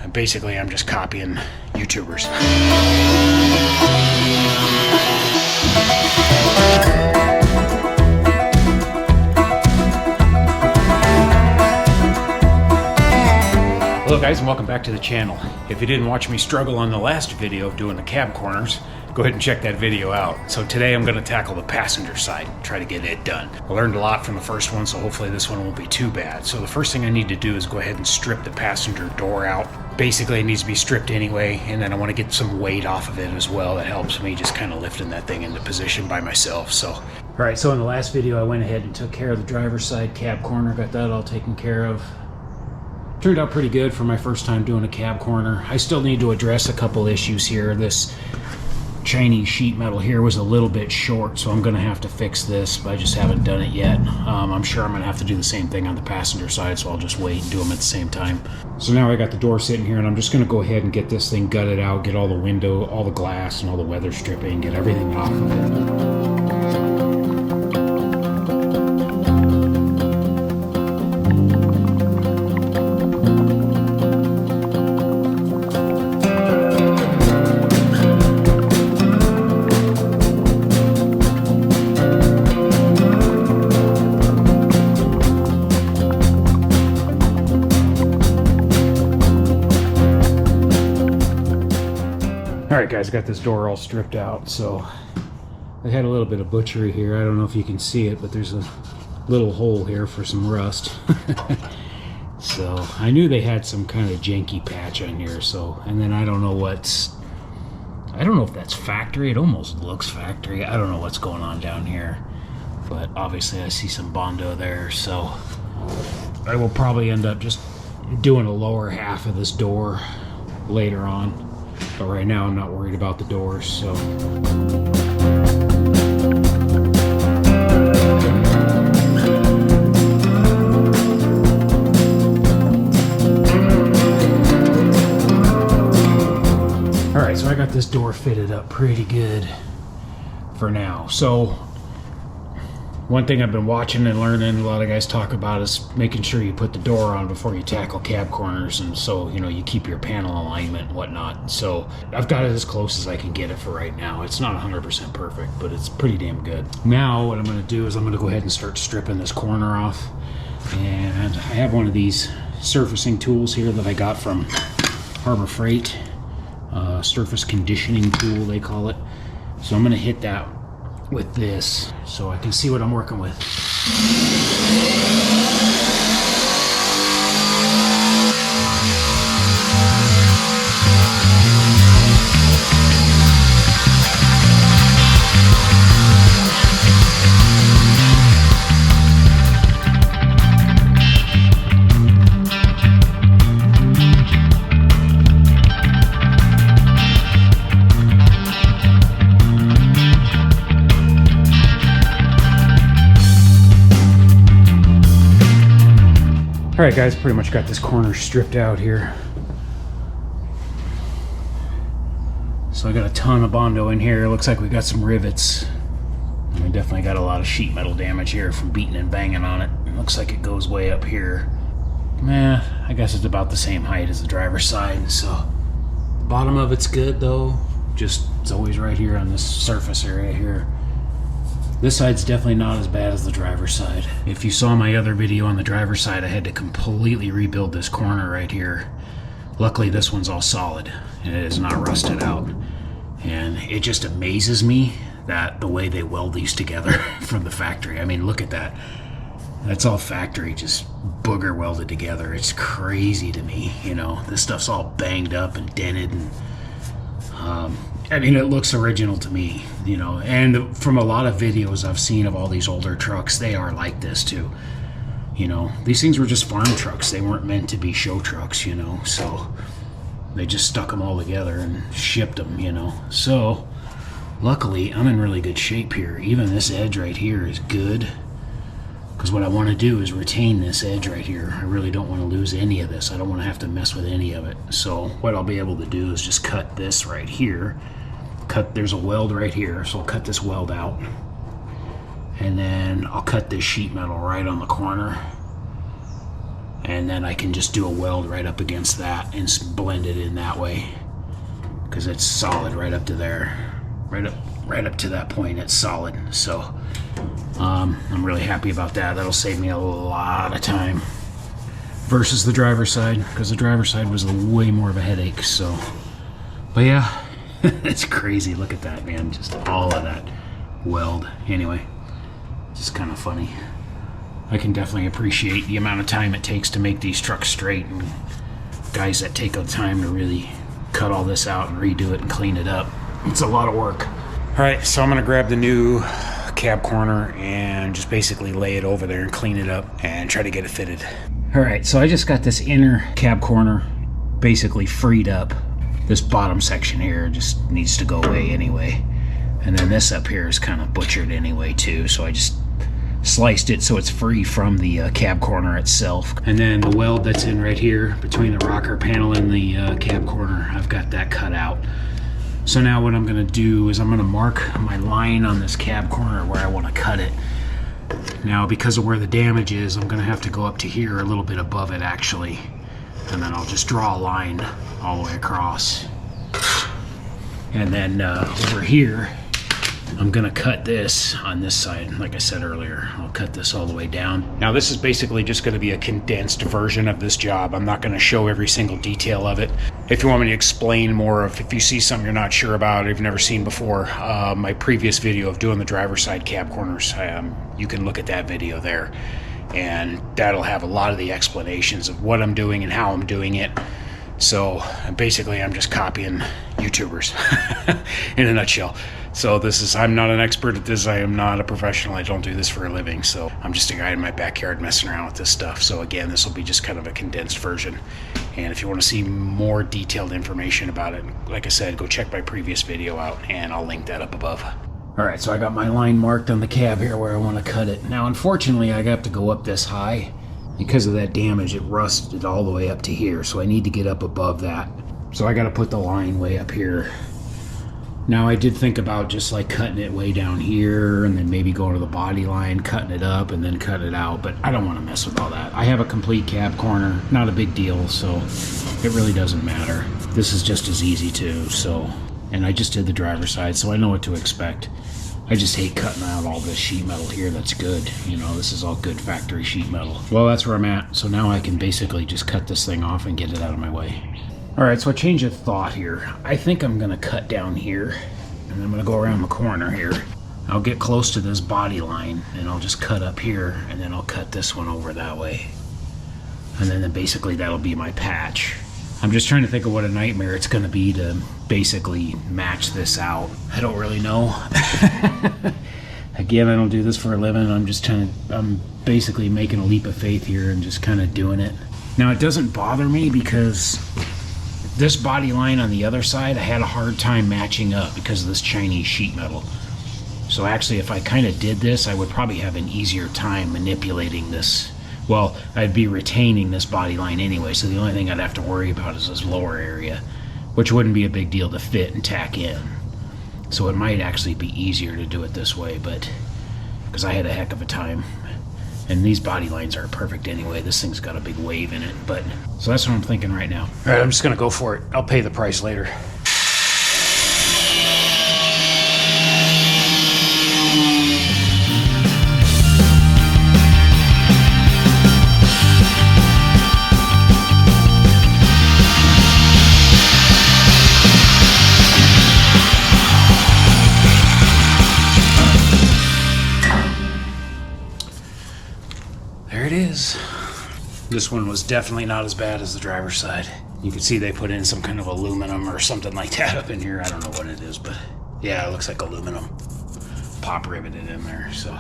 Basically, I'm just copying YouTubers. Hello guys, and welcome back to the channel. If you didn't watch me struggle on the last video of doing the cab corners, go ahead and check that video out. So today I'm going to tackle the passenger side, try to get it done. I learned a lot from the first one, so hopefully this one won't be too bad. So the first thing I need to do is go ahead and strip the passenger door out. Basically it needs to be stripped anyway, and then I want to get some weight off of it as well. That helps me just kind of lifting that thing into position by myself. So, alright, so in the last video I went ahead and took care of the driver's side cab corner, got that all taken care of. Turned out pretty good for my first time doing a cab corner. I still need to address a couple issues here. This Chinese sheet metal here was a little bit short, so I'm going to have to fix this, but I just haven't done it yet. I'm sure I'm going to have to do the same thing on the passenger side, so I'll just wait and do them at the same time. So now I got the door sitting here, and I'm just going to go ahead and get this thing gutted out, get all the window, all the glass, and all the weather stripping, get everything off of it. Alright guys, I got this door all stripped out, so I had a little bit of butchery here. I don't know if you can see it, but there's a little hole here for some rust. So I knew they had some kind of janky patch on here, so, and then I don't know if that's factory. It almost looks factory. I don't know what's going on down here, but obviously I see some Bondo there, so I will probably end up just doing a lower half of this door later on. But right now I'm not worried about the doors, so. Alright, so I got this door fitted up pretty good for now. So one thing I've been watching and learning a lot of guys talk about is making sure you put the door on before you tackle cab corners, and so you keep your panel alignment and whatnot. So I've got it as close as I can get it for right now. It's not 100% perfect, but it's pretty damn good. Now what I'm going to do is I'm going to go ahead and start stripping this corner off, and I have one of these surfacing tools here that I got from Harbor Freight, surface conditioning tool they call it. So I'm going to hit that with this so I can see what I'm working with. Alright guys, pretty much got this corner stripped out here. So I got a ton of Bondo in here. Looks like we got some rivets. And we definitely got a lot of sheet metal damage here from beating and banging on it. It looks like it goes way up here. I guess it's about the same height as the driver's side. So the bottom of it's good though. Just it's always right here on this surface area here. This side's definitely not as bad as the driver's side. If you saw my other video on the driver's side, I had to completely rebuild this corner right here. Luckily this one's all solid and it is not rusted out. And it just amazes me that the way they weld these together from the factory. I mean, look at that. That's all factory, just booger welded together. It's crazy to me, This stuff's all banged up and dented, and I mean, it looks original to me, and from a lot of videos I've seen of all these older trucks, they are like this too. These things were just farm trucks. They weren't meant to be show trucks, so they just stuck them all together and shipped them, So luckily I'm in really good shape here. Even this edge right here is good, because what I want to do is retain this edge right here. I really don't want to lose any of this. I don't want to have to mess with any of it. So what I'll be able to do is just cut this right here. There's a weld right here, so I'll cut this weld out, and then I'll cut this sheet metal right on the corner, and then I can just do a weld right up against that and blend it in that way, because it's solid right up to there, right up to that point. It's solid. So I'm really happy about that. That'll save me a lot of time versus the driver's side, because the driver's side was way more of a headache. So, but yeah, it's crazy. Look at that, man. Just all of that weld. Anyway, just kind of funny. I can definitely appreciate the amount of time it takes to make these trucks straight, and guys that take the time to really cut all this out and redo it and clean it up. It's a lot of work. All right, so I'm gonna grab the new cab corner and just basically lay it over there and clean it up and try to get it fitted. All right, so I just got this inner cab corner basically freed up. This bottom section here just needs to go away anyway. And then this up here is kind of butchered anyway too, so I just sliced it so it's free from the cab corner itself. And then the weld that's in right here between the rocker panel and the cab corner, I've got that cut out. So now what I'm going to do is I'm going to mark my line on this cab corner where I want to cut it. Now, because of where the damage is, I'm going to have to go up to here a little bit above it actually, and then I'll just draw a line all the way across. And then over here, I'm gonna cut this on this side. Like I said earlier, I'll cut this all the way down. Now this is basically just gonna be a condensed version of this job. I'm not gonna show every single detail of it. If you want me to explain more, if you see something you're not sure about, or you've never seen before, my previous video of doing the driver's side cab corners, you can look at that video there. And that'll have a lot of the explanations of what I'm doing and how I'm doing it. So basically I'm just copying YouTubers in a nutshell. So I'm not an expert at this. I am not a professional. I don't do this for a living. So I'm just a guy in my backyard messing around with this stuff. So again, this will be just kind of a condensed version. And if you want to see more detailed information about it, like I said, go check my previous video out and I'll link that up above. All right, so I got my line marked on the cab here where I want to cut it. Now, unfortunately, I have to go up this high. Because of that damage, it rusted all the way up to here. So I need to get up above that. So I got to put the line way up here. Now I did think about just like cutting it way down here and then maybe going to the body line, cutting it up and then cut it out, but I don't want to mess with all that. I have a complete cab corner, not a big deal, so it really doesn't matter. This is just as easy too, so, and I just did the driver's side, so I know what to expect. I just hate cutting out all this sheet metal here that's good. You know, this is all good factory sheet metal. Well, that's where I'm at, so now I can basically just cut this thing off and get it out of my way. Alright, so I changed of thought here. I think I'm going to cut down here, and I'm going to go around the corner here. I'll get close to this body line, and I'll just cut up here, and then I'll cut this one over that way. And then basically that'll be my patch. I'm just trying to think of what a nightmare it's going to be to basically match this out. I don't really know. Again, I don't do this for a living. I'm basically making a leap of faith here and just kind of doing it. Now, it doesn't bother me because this body line on the other side, I had a hard time matching up because of this Chinese sheet metal. So actually, if I kind of did this, I would probably have an easier time manipulating this. Well, I'd be retaining this body line anyway, so the only thing I'd have to worry about is this lower area, which wouldn't be a big deal to fit and tack in. So it might actually be easier to do it this way, but because I had a heck of a time. And these body lines are perfect anyway. This thing's got a big wave in it, but so that's what I'm thinking right now. All right, I'm just gonna go for it. I'll pay the price later. There it is. This one was definitely not as bad as the driver's side. You can see they put in some kind of aluminum or something like that up in here. I don't know what it is, but yeah, it looks like aluminum. Pop riveted in there, so.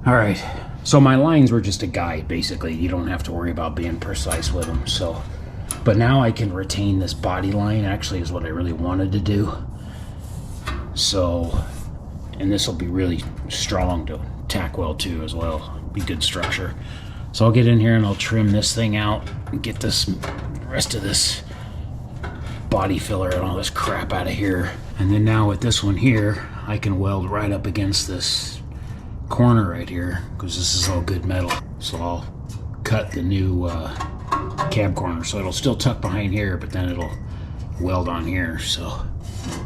All right, so my lines were just a guide, basically. You don't have to worry about being precise with them, so. But now I can retain this body line, actually, is what I really wanted to do. So, and this will be really strong to tack well too as well. Be good structure. So I'll get in here and I'll trim this thing out and get this rest of this body filler and all this crap out of here. And then now with this one here, I can weld right up against this corner right here because this is all good metal. So I'll cut the new cab corner, so it'll still tuck behind here, but then it'll weld on here. So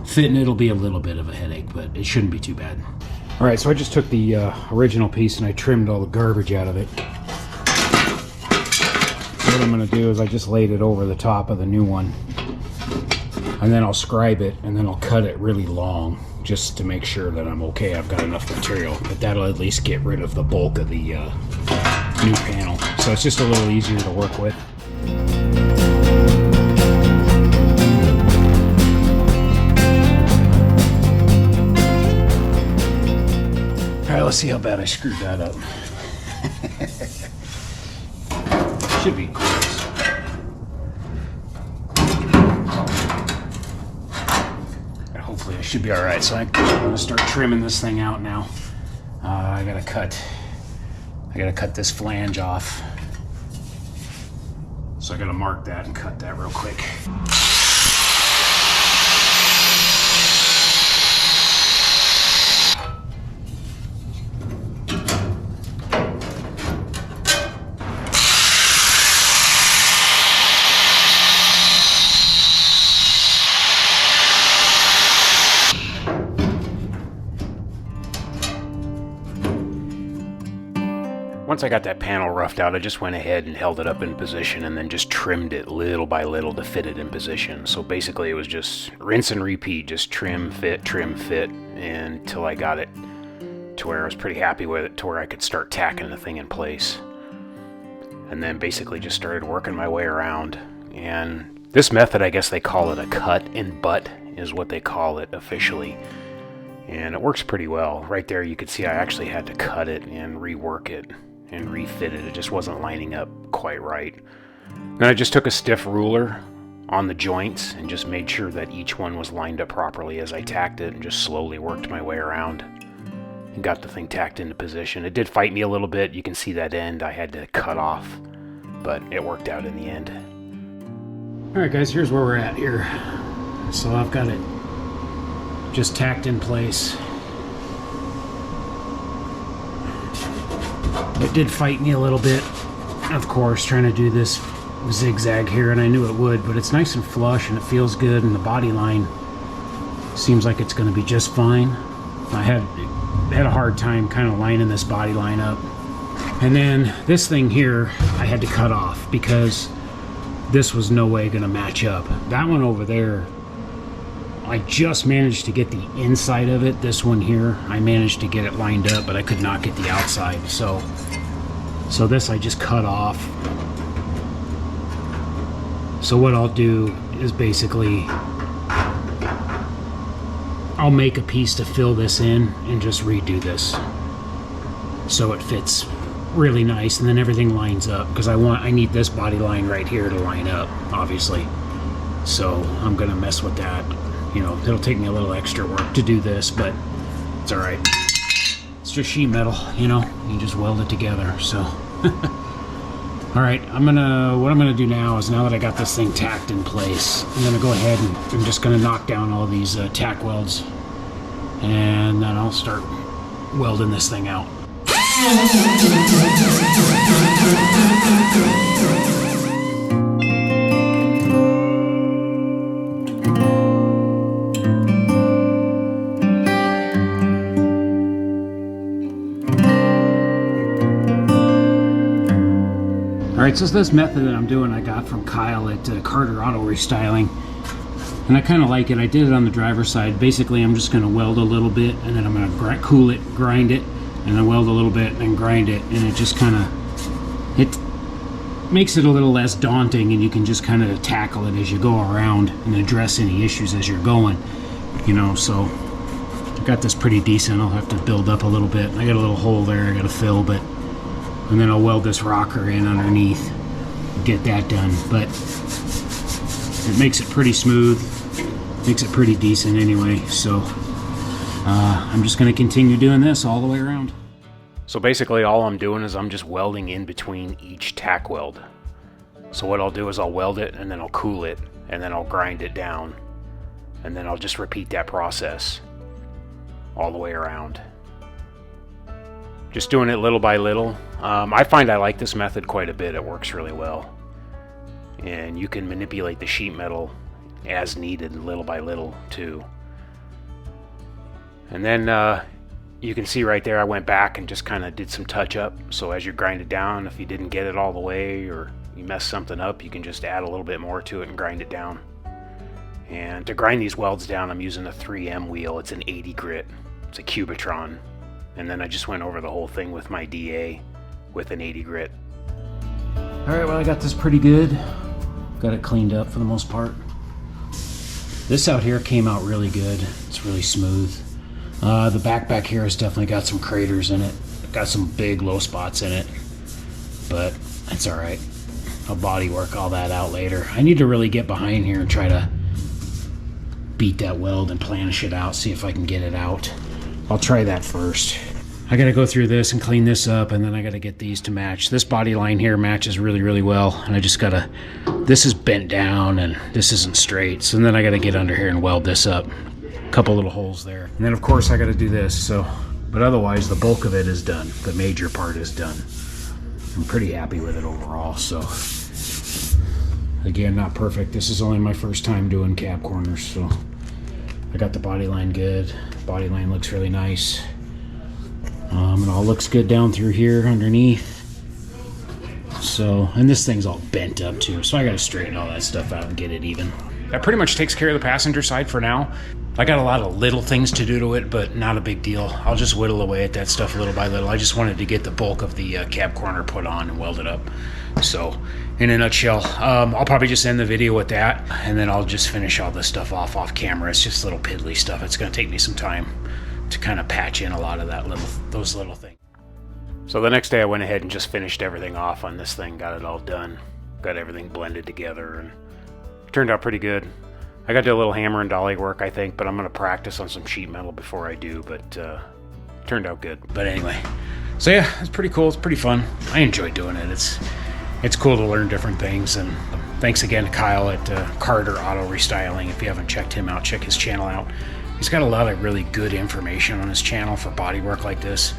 fitting it'll be a little bit of a headache, but it shouldn't be too bad. All right, so I just took the original piece and I trimmed all the garbage out of it. So what I'm going to do is I just laid it over the top of the new one, and then I'll scribe it, and then I'll cut it really long just to make sure that I'm okay. I've got enough material, but that'll at least get rid of the bulk of the new panel. So it's just a little easier to work with. All right, let's see how bad I screwed that up. Should be close. Hopefully I should be all right. So I'm gonna start trimming this thing out now. I gotta cut this flange off. So I gotta mark that and cut that real quick. Once I got that panel roughed out, I just went ahead and held it up in position and then just trimmed it little by little to fit it in position. So basically it was just rinse and repeat, just trim, fit, until I got it to where I was pretty happy with it, to where I could start tacking the thing in place. And then basically just started working my way around. And this method, I guess they call it a cut and butt, is what they call it officially. And it works pretty well. Right there you could see I actually had to cut it and rework it and refit it. It just wasn't lining up quite right. Then I just took a stiff ruler on the joints and just made sure that each one was lined up properly as I tacked it, and just slowly worked my way around and got the thing tacked into position. It did fight me a little bit. You can see that end I had to cut off, but it worked out in the end. Alright guys, here's where we're at here. So I've got it just tacked in place. It did fight me a little bit, of course, trying to do this zigzag here, and I knew it would, but it's nice and flush and it feels good, and the body line seems like it's going to be just fine. I had a hard time kind of lining this body line up. And then this thing here I had to cut off because this was no way going to match up. That one over there, I just managed to get the inside of it. This one here, I managed to get it lined up, but I could not get the outside. So this I just cut off. So what I'll do is basically I'll make a piece to fill this in and just redo this so it fits really nice, and then everything lines up, because I need this body line right here to line up, obviously. So I'm gonna mess with that. You know, it'll take me a little extra work to do this, but it's all right. It's just sheet metal, you know, you just weld it together. So all right, what I'm gonna do now is, now that I got this thing tacked in place, I'm gonna go ahead and I'm just gonna knock down all these tack welds, and then I'll start welding this thing out. Alright, so this method that I'm doing I got from Kyle at Carter Auto Restyling, and I kind of like it. I did it on the driver's side. Basically I'm just going to weld a little bit, and then I'm going to cool it, grind it, and then weld a little bit and grind it, and it just kind of, it makes it a little less daunting, and you can just kind of tackle it as you go around and address any issues as you're going, you know. So I got this pretty decent. I'll have to build up a little bit. I got a little hole there I got to fill, but and then I'll weld this rocker in underneath, get that done. But it makes it pretty smooth, makes it pretty decent anyway. So I'm just going to continue doing this all the way around. So basically all I'm doing is I'm just welding in between each tack weld. So what I'll do is I'll weld it, and then I'll cool it, and then I'll grind it down, and then I'll just repeat that process all the way around. Just doing it little by little. I find I like this method quite a bit. It works really well. and you can manipulate the sheet metal as needed, little by little too. And then you can see right there I went back and just kind of did some touch up. So as you grind it down, if you didn't get it all the way or you messed something up, you can just add a little bit more to it and grind it down. And to grind these welds down, I'm using a 3M wheel. It's an 80 grit. It's a Cubitron. And then I just went over the whole thing with my DA with an 80 grit. Alright, well, I got this pretty good. Got it cleaned up for the most part. This out here came out really good. It's really smooth. The back here has definitely got some craters in it. Got some big low spots in it. But it's alright. I'll body work all that out later. I need to really get behind here and try to beat that weld and planish it out, see if I can get it out. I'll try that first. I gotta go through this and clean this up, and then I gotta get these to match. This body line here matches really, really well, and I just gotta, this is bent down and this isn't straight, so then I gotta get under here and weld this up. A couple little holes there. And then of course I gotta do this, so, but otherwise the bulk of it is done. The major part is done. I'm pretty happy with it overall, so. Again, not perfect. This is only my first time doing cab corners, so I got the body line good. Body line looks really nice. It all looks good down through here underneath. So, and this thing's all bent up too, so I gotta straighten all that stuff out and get it even. That pretty much takes care of the passenger side for now. I got a lot of little things to do to it, but not a big deal. I'll just whittle away at that stuff little by little. I just wanted to get the bulk of the cab corner put on and welded up. So, in a nutshell, I'll probably just end the video with that, and then I'll just finish all this stuff off camera. It's just little piddly stuff. It's gonna take me some time to kind of patch in a lot of those little things. So the next day I went ahead and just finished everything off on this thing, got it all done, got everything blended together, and it turned out pretty good. I got to do a little hammer and dolly work, I think, but I'm going to practice on some sheet metal before I do, but turned out good. But anyway, so yeah, it's pretty cool. It's pretty fun. I enjoy doing it. It's cool to learn different things, and thanks again to Kyle at Carter Auto Restyling. If you haven't checked him out, check his channel out. He's got a lot of really good information on his channel for body work like this.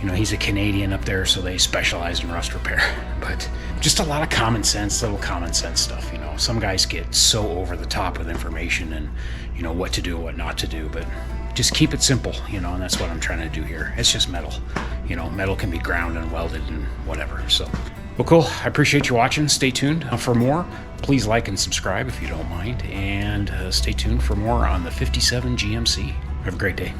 You know, he's a Canadian up there, so they specialize in rust repair. But just a lot of little common sense stuff, you know. Some guys get so over the top with information and, you know, what to do, what not to do, but just keep it simple, you know, and that's what I'm trying to do here. It's just metal. You know, metal can be ground and welded and whatever, so. Well, cool. I appreciate you watching. Stay tuned for more. Please like and subscribe if you don't mind, and stay tuned for more on the 57 GMC. Have a great day.